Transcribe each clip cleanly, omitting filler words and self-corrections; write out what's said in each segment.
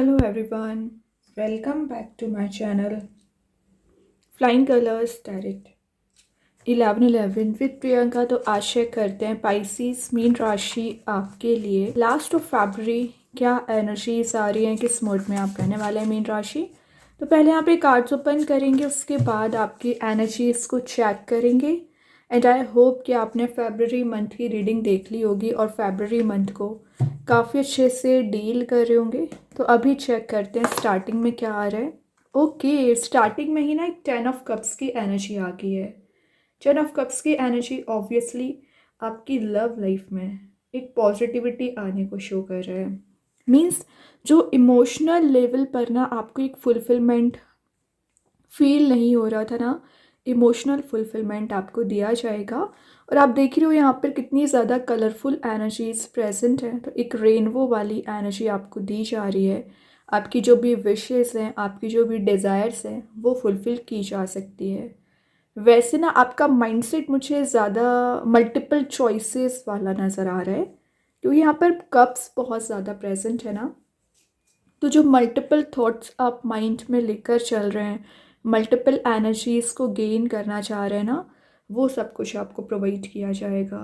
Hello everyone, welcome back to my channel Flying Colors Direct 1111 with Priyanka. तो आशा करते हैं Pisces mean राशि आपके लिए लास्ट ऑफ फरवरी क्या एनर्जीज आ रही हैं, किस मोड में आप रहने वाले हैं मीन राशि। तो पहले यहाँ पे कार्ड्स ओपन करेंगे, उसके बाद आपकी एनर्जीज को चेक करेंगे। एंड आई होप कि आपने फरवरी मंथ की रीडिंग देख ली होगी और फरवरी मंथ को काफ़ी अच्छे से डील कर रहे होंगे। तो अभी चेक करते हैं स्टार्टिंग में क्या आ रहा है। ओके, स्टार्टिंग में ही ना एक 10 ऑफ कप्स की एनर्जी आ गई है। 10 ऑफ कप्स की एनर्जी ऑब्वियसली आपकी लव लाइफ में एक पॉजिटिविटी आने को शो कर रहा है। मीन्स जो इमोशनल लेवल पर ना आपको एक फुलफिलमेंट फील नहीं हो रहा था ना, इमोशनल फुलफिलमेंट आपको दिया जाएगा। और आप देख रहे हो यहाँ पर कितनी ज़्यादा कलरफुल एनर्जीज प्रेजेंट हैं। तो एक रेनबो वाली एनर्जी आपको दी जा रही है। आपकी जो भी विशेस हैं, आपकी जो भी डिज़ायर्स हैं, वो फुलफ़िल की जा सकती है। वैसे ना आपका माइंडसेट मुझे ज़्यादा मल्टीपल चॉइसेस वाला नज़र आ रहा है, क्योंकि यहाँ पर कप्स बहुत ज़्यादा प्रेजेंट है ना। तो जो मल्टीपल थॉट्स आप माइंड में लेकर चल रहे हैं, मल्टीपल एनर्जीज़ को गेन करना चाह रहे हैं ना, वो सब कुछ आपको प्रोवाइड किया जाएगा।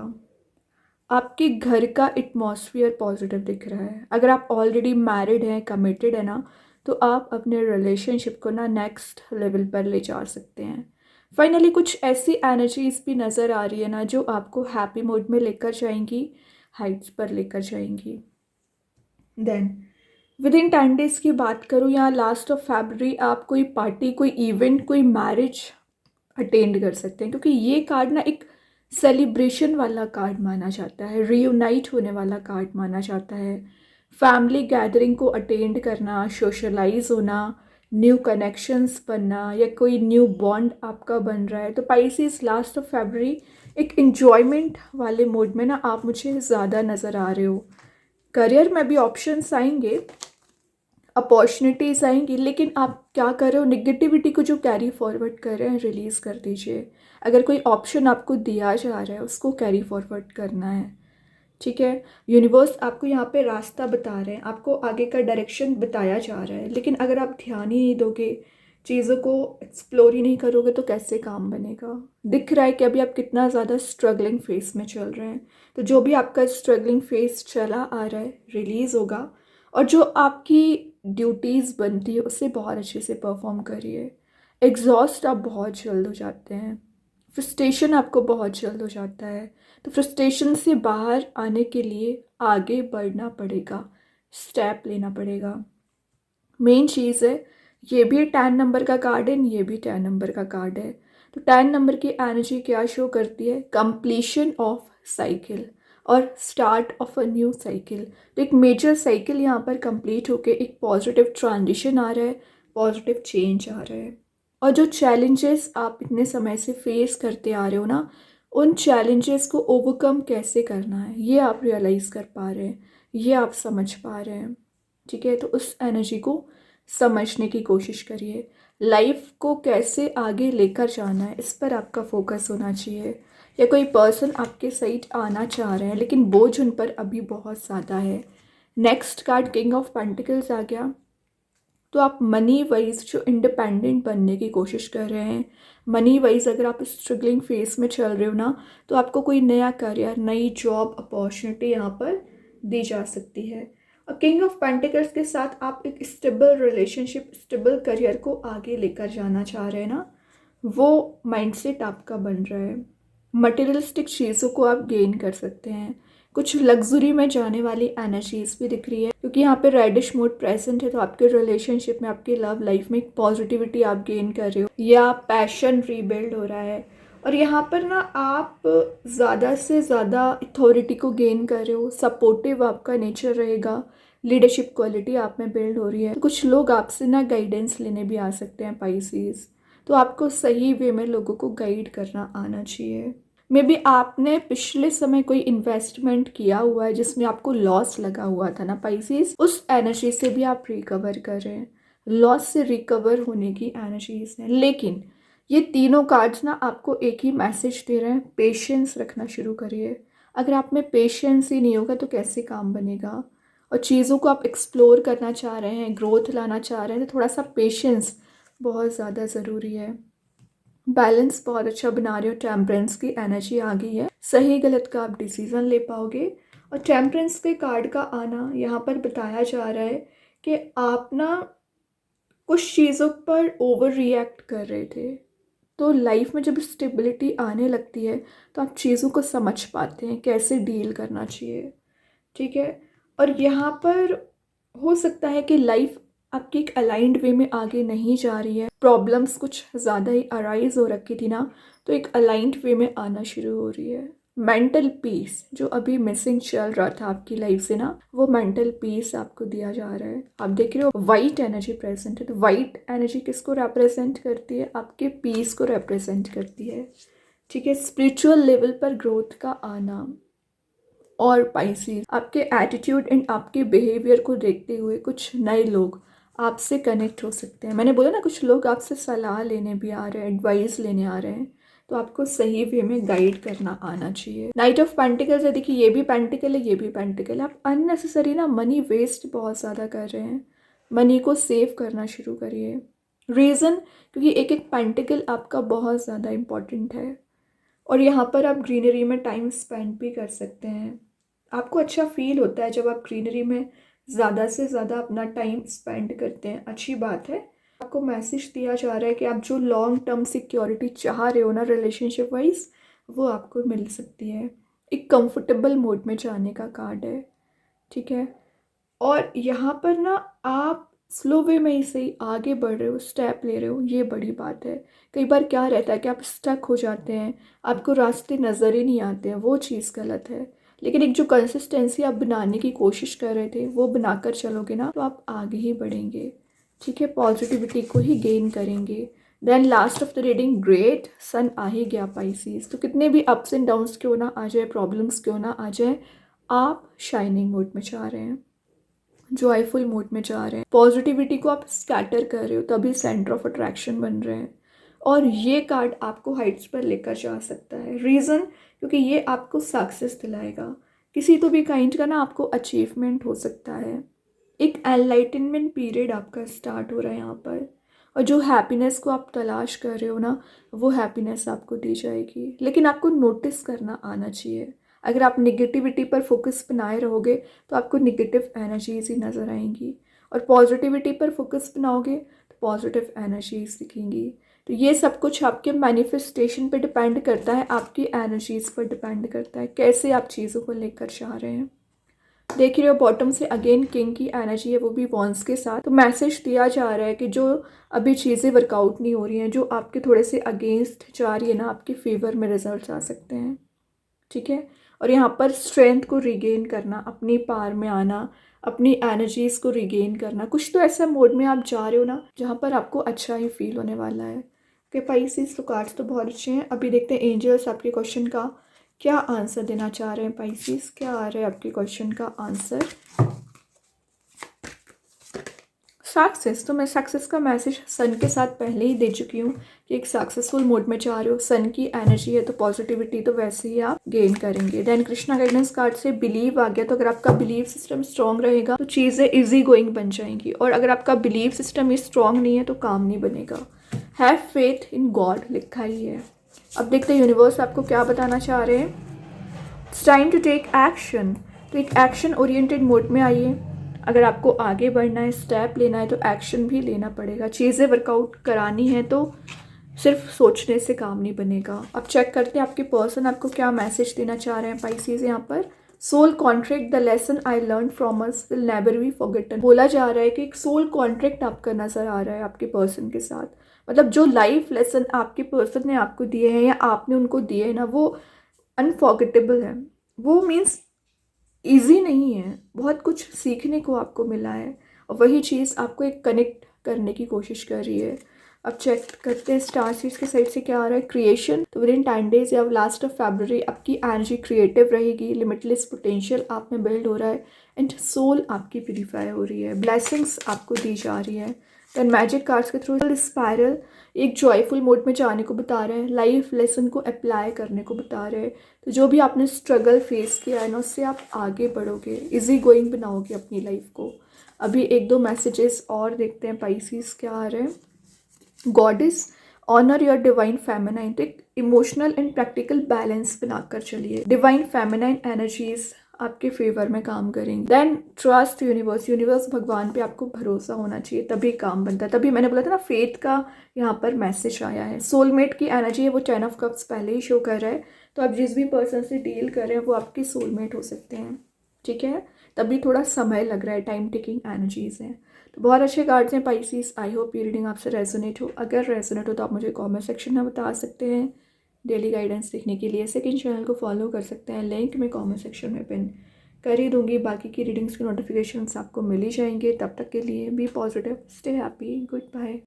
आपके घर का एटमॉस्फेयर पॉजिटिव दिख रहा है। अगर आप ऑलरेडी मैरिड हैं, कमिटेड है ना, तो आप अपने रिलेशनशिप को ना नेक्स्ट लेवल पर ले जा सकते हैं। फाइनली कुछ ऐसी एनर्जीज भी नज़र आ रही है ना जो आपको हैप्पी मोड में लेकर जाएंगी, हाइट्स पर लेकर जाएंगी। देन विद इन 10 डेज़ की बात करूँ, या लास्ट ऑफ फरवरी आप कोई पार्टी, कोई इवेंट, कोई मैरिज अटेंड कर सकते हैं, क्योंकि ये कार्ड ना एक सेलिब्रेशन वाला कार्ड माना जाता है, रीयूनाइट होने वाला कार्ड माना जाता है। फैमिली गैदरिंग को अटेंड करना, सोशलाइज होना, न्यू कनेक्शंस बनना, या कोई न्यू बॉन्ड आपका बन रहा है। तो पाइसिस लास्ट ऑफ फरवरी एक इन्जॉयमेंट वाले मोड में ना आप मुझे ज़्यादा नज़र आ रहे हो। करियर में भी ऑप्शंस आएंगे, अपॉर्चुनिटीज़ आएंगी, लेकिन आप क्या कर रहे हो, निगेटिविटी को जो कैरी फॉरवर्ड कर रहे हैं रिलीज़ कर दीजिए। अगर कोई ऑप्शन आपको दिया जा रहा है उसको कैरी फॉरवर्ड करना है, ठीक है। यूनिवर्स आपको यहाँ पे रास्ता बता रहे हैं, आपको आगे का डायरेक्शन बताया जा रहा है, लेकिन अगर आप ध्यान ही नहीं दोगे, चीज़ों को एक्सप्लोर ही नहीं करोगे, तो कैसे काम बनेगा। दिख रहा है कि अभी आप कितना ज़्यादा स्ट्रगलिंग फेस में चल रहे हैं। तो जो भी आपका स्ट्रगलिंग फेस चला आ रहा है रिलीज़ होगा, और जो आपकी ड्यूटीज़ बनती है उससे बहुत अच्छे से परफॉर्म करिए। एग्जॉस्ट आप बहुत जल्द हो जाते हैं, फ्रस्ट्रेशन आपको बहुत जल्द हो जाता है। तो फ्रस्ट्रेशन से बाहर आने के लिए आगे बढ़ना पड़ेगा, स्टेप लेना पड़ेगा। मेन चीज़ है, ये भी 10 नंबर का कार्ड है, ये भी 10 नंबर का कार्ड है। तो 10 नंबर की एनर्जी क्या शो करती है, कंप्लीशन ऑफ साइकिल और start of a new cycle. तो एक मेजर साइकिल यहाँ पर कंप्लीट होके एक पॉजिटिव ट्रांजिशन आ रहा है, पॉजिटिव चेंज आ रहा है। और जो चैलेंजेस आप इतने समय से फेस करते आ रहे हो ना, उन चैलेंजेस को ओवरकम कैसे करना है ये आप रियलाइज़ कर पा रहे हैं, ये आप समझ पा रहे हैं, ठीक है। तो उस एनर्जी को समझने की कोशिश करिए। लाइफ को कैसे आगे लेकर जाना है इस पर आपका फोकस होना चाहिए। या कोई पर्सन आपके साइड आना चाह रहे हैं, लेकिन बोझ उन पर अभी बहुत ज़्यादा है। Next card king of pentacles आ गया। तो आप मनी वाइज जो इंडिपेंडेंट बनने की कोशिश कर रहे हैं, मनी वाइज अगर आप स्ट्रगलिंग फेस में चल रहे हो ना, तो आपको कोई नया करियर, नई जॉब अपॉर्चुनिटी यहाँ पर दी जा सकती है। और किंग ऑफ पेंटिकल्स के साथ आप एक स्टेबल रिलेशनशिप, स्टेबल करियर को आगे लेकर जाना चाह रहे हैं ना, वो माइंडसेट आपका बन रहा है। मटेरियलिस्टिक चीज़ों को आप गेन कर सकते हैं। कुछ लग्जरी में जाने वाली एनर्जीज भी दिख रही है, क्योंकि यहाँ पे रेडिश मोड प्रेजेंट है। तो आपके रिलेशनशिप में, आपकी लव लाइफ में एक पॉजिटिविटी आप गेन कर रहे हो, या पैशन रीबिल्ड हो रहा है। और यहाँ पर ना आप ज़्यादा से ज़्यादा अथॉरिटी को गेन कर रहे हो, सपोर्टिव आपका नेचर रहेगा, लीडरशिप क्वालिटी आप में बिल्ड हो रही है। तो कुछ लोग आपसे ना गाइडेंस लेने भी आ सकते हैं पाइसिस। तो आपको सही वे में लोगों को गाइड करना आना चाहिए। मे बी आपने पिछले समय कोई इन्वेस्टमेंट किया हुआ है जिसमें आपको लॉस लगा हुआ था ना पाइसिस, उस एनर्जी से भी आप रिकवर कर रहे हैं। लॉस से रिकवर होने की एनर्जीज हैं। लेकिन ये तीनों कार्ड्स ना आपको एक ही मैसेज दे रहे हैं, पेशेंस रखना शुरू करिए। अगर आप में पेशेंस ही नहीं होगा तो कैसे काम बनेगा। और चीज़ों को आप एक्सप्लोर करना चाह रहे हैं, ग्रोथ लाना चाह रहे हैं, तो थोड़ा सा पेशेंस बहुत ज़्यादा ज़रूरी है। बैलेंस बहुत अच्छा बना रहे हो, टेम्परेंस की एनर्जी आ गई है, सही गलत का आप डिसीज़न ले पाओगे। और टेम्परेंस के कार्ड का आना यहाँ पर बताया जा रहा है कि आप ना कुछ चीज़ों पर ओवर रिएक्ट कर रहे थे, तो लाइफ में जब स्टेबिलिटी आने लगती है तो आप चीज़ों को समझ पाते हैं कैसे डील करना चाहिए, ठीक है। और यहाँ पर हो सकता है कि लाइफ आपकी एक अलाइंड वे में आगे नहीं जा रही है, प्रॉब्लम्स कुछ ज़्यादा ही अराइज हो रखी थी ना, तो एक अलाइंड वे में आना शुरू हो रही है। मेंटल पीस जो अभी मिसिंग चल रहा था आपकी लाइफ से ना, वो मेंटल पीस आपको दिया जा रहा है। आप देख रहे हो वाइट एनर्जी प्रेजेंट है, तो वाइट एनर्जी किसको रिप्रेजेंट करती है? आपके पीस को रिप्रेजेंट करती है, ठीक है। स्पिरिचुअल लेवल पर ग्रोथ का आना। और पाइसेस, आपके एटीट्यूड एंड आपके बिहेवियर को देखते हुए कुछ नए लोग आपसे कनेक्ट हो सकते हैं। मैंने बोला ना, कुछ लोग आपसे सलाह लेने भी आ रहे हैं, एडवाइस लेने आ रहे हैं, तो आपको सही वे में गाइड करना आना चाहिए। नाइट ऑफ पेंटिकल्स है, देखिए ये भी पेंटिकल है, ये भी पेंटिकल है। आप अननेसेसरी ना मनी वेस्ट बहुत ज़्यादा कर रहे हैं, मनी को सेव करना शुरू करिए। रीज़न, क्योंकि एक एक पेंटिकल आपका बहुत ज़्यादा इम्पॉर्टेंट है, और यहाँ पर आप ग्रीनरी में टाइम स्पेंड भी कर सकते हैं। आपको अच्छा फील होता है जब आप ग्रीनरी में ज़्यादा से ज़्यादा अपना टाइम स्पेंड करते हैं, अच्छी बात है। आपको मैसेज दिया जा रहा है कि आप जो लॉन्ग टर्म सिक्योरिटी चाह रहे हो ना रिलेशनशिप वाइज, वो आपको मिल सकती है। एक कंफर्टेबल मोड में जाने का कार्ड है, ठीक है। और यहाँ पर ना आप स्लो वे में ही सही आगे बढ़ रहे हो, स्टेप ले रहे हो, ये बड़ी बात है। कई बार क्या रहता है कि आप स्टक हो जाते हैं, आपको रास्ते नज़र ही नहीं आते हैं, वो चीज़ गलत है। लेकिन एक जो कंसिस्टेंसी आप बनाने की कोशिश कर रहे थे, वो बनाकर चलोगे ना, तो आप आगे ही बढ़ेंगे, ठीक है। पॉजिटिविटी को ही गेन करेंगे। Then last of the reading, great sun आ ही गया पाइसेस। तो कितने भी अप्स एंड डाउन्स क्यों ना आ जाए, प्रॉब्लम्स क्यों ना आ जाए, आप शाइनिंग मोड में जा रहे हैं, जॉयफुल मोड में जा रहे हैं, पॉजिटिविटी को आप स्कैटर कर रहे हो, तभी सेंटर ऑफ अट्रैक्शन बन रहे हैं। और ये कार्ड आपको हाइट्स पर लेकर जा सकता है। रीज़न, क्योंकि ये आपको सक्सेस दिलाएगा, किसी तो भी काइंड का ना आपको अचीवमेंट हो सकता है। एक एनलाइटनमेंट पीरियड आपका स्टार्ट हो रहा है यहाँ पर, और जो हैप्पीनेस को आप तलाश कर रहे हो ना, वो हैप्पीनेस आपको दी जाएगी। लेकिन आपको नोटिस करना आना चाहिए। अगर आप निगेटिविटी पर फोकस बनाए रहोगे तो आपको निगेटिव एनर्जीज ही नज़र आएंगी, और पॉजिटिविटी पर फोकस बनाओगे तो पॉजिटिव एनर्जीज दिखेंगी। तो ये सब कुछ आपके मैनिफेस्टेशन पे डिपेंड करता है, आपकी एनर्जीज पर डिपेंड करता है, कैसे आप चीज़ों को लेकर जा रहे हैं। देख रहे हो बॉटम से अगेन किंग की एनर्जी है, वो भी वॉन्स के साथ। तो मैसेज दिया जा रहा है कि जो अभी चीज़ें वर्कआउट नहीं हो रही हैं, जो आपके थोड़े से अगेंस्ट जा रही है ना, आपके फेवर में रिजल्ट आ सकते हैं, ठीक है। और यहाँ पर स्ट्रेंथ को रिगेन करना, अपनी पार में आना, अपनी एनर्जीज को रिगेन करना, कुछ तो ऐसा मोड में आप जा रहे हो ना जहाँ पर आपको अच्छा ही फील होने वाला है। कि पाइसेस, तो कार्ड्स तो बहुत अच्छे हैं। अभी देखते हैं एंजल्स आपके क्वेश्चन का क्या आंसर देना चाह रहे हैं। पाइसेस, क्या आ रहा है आपके क्वेश्चन का आंसर? सक्सेस, तो मैं सक्सेस का मैसेज सन के साथ पहले ही दे चुकी हूँ कि एक सक्सेसफुल मोड में जा रहे हो, सन की एनर्जी है, तो पॉजिटिविटी तो वैसे ही आप गेन करेंगे। देन कृष्णा गाइडेंस कार्ड से बिलीव आ गया, तो अगर आपका बिलीव सिस्टम स्ट्रांग रहेगा तो चीज़ें इजी गोइंग बन जाएंगी, और अगर आपका बिलीव सिस्टम ही स्ट्रांग नहीं है तो काम नहीं बनेगा। हैव फेथ इन गॉड लिखा ही है। अब देखते हैं यूनिवर्स आपको क्या बताना चाह रहे हैं। It's time to take action, तो एक एक्शन ओरिएंटेड मोड में आइए। अगर आपको आगे बढ़ना है, स्टेप लेना है, तो एक्शन भी लेना पड़ेगा। चीज़ें वर्कआउट करानी है तो सिर्फ सोचने से काम नहीं बनेगा। अब चेक करते हैं आपके पर्सन आपको क्या मैसेज देना चाह रहे हैं। पाइसेस, यहाँ पर soul contract, the lesson I learn from us will never be forgotten. बोला जा रहा है कि एक सोल कॉन्ट्रैक्ट आपका नजर आ रहा है आपके पर्सन के साथ। मतलब जो लाइफ लेसन आपके पर्सन ने आपको दिए हैं या आपने उनको दिए हैं ना, वो अनफॉरगेटेबल है। वो मीन्स ईजी नहीं है, बहुत कुछ सीखने को आपको मिला है, और वही चीज़ आपको एक कनेक्ट करने की कोशिश कर रही है। अब चेक करते हैं स्टार सीड्स के साइड से क्या आ रहा है। क्रिएशन, तो विद इन 10 डेज या लास्ट ऑफ फरवरी आपकी एनर्जी क्रिएटिव रहेगी, लिमिटलेस पोटेंशियल आप में बिल्ड हो रहा है, एंड सोल आपकी प्यूरीफाई हो रही है, ब्लेसिंग्स आपको दी जा रही है। दैन मैजिक कार्ड्स के थ्रू स्पायरल एक जॉयफुल मोड में जाने को बता रहे हैं, लाइफ लेसन को अप्लाई करने को बता रहे हैं। तो जो भी आपने स्ट्रगल फेस किया है ना, उससे आप आगे बढ़ोगे, इजी गोइंग बनाओगे अपनी लाइफ को। अभी एक दो मैसेजेस और देखते हैं पाइसेस क्या आ रहे हैं। Goddess honour your divine feminine, तो एक इमोशनल एंड प्रैक्टिकल बैलेंस बनाकर चलिए। डिवाइन फेमिनाइन एनर्जीज आपके फेवर में काम करेंगे। देन ट्रस्ट यूनिवर्स, यूनिवर्स भगवान पे आपको भरोसा होना चाहिए, तभी काम बनता है। तभी मैंने बोला था ना, फेथ का यहाँ पर मैसेज आया है। सोलमेट की एनर्जी है, वो 10 ऑफ कप्स पहले ही शो कर रहा है। तो आप जिस भी पर्सन से डील कर रहे हैं वो आपके सोलमेट हो सकते हैं, ठीक है। तभी थोड़ा समय लग रहा है, टाइम टेकिंग एनर्जीज हैं। तो बहुत अच्छे कार्ड्स हैं पाइसीज। आई होप ये रीडिंग आपसे रेजोनेट हो। अगर रेजोनेट हो तो आप मुझे कमेंट सेक्शन में बता सकते हैं। डेली गाइडेंस देखने के लिए सेकंड चैनल को फॉलो कर सकते हैं, लिंक मैं कमेंट सेक्शन में पिन कर ही दूंगी। बाकी की रीडिंग्स के नोटिफिकेशंस आपको मिल ही जाएंगे। तब तक के लिए be positive, stay happy, good bye.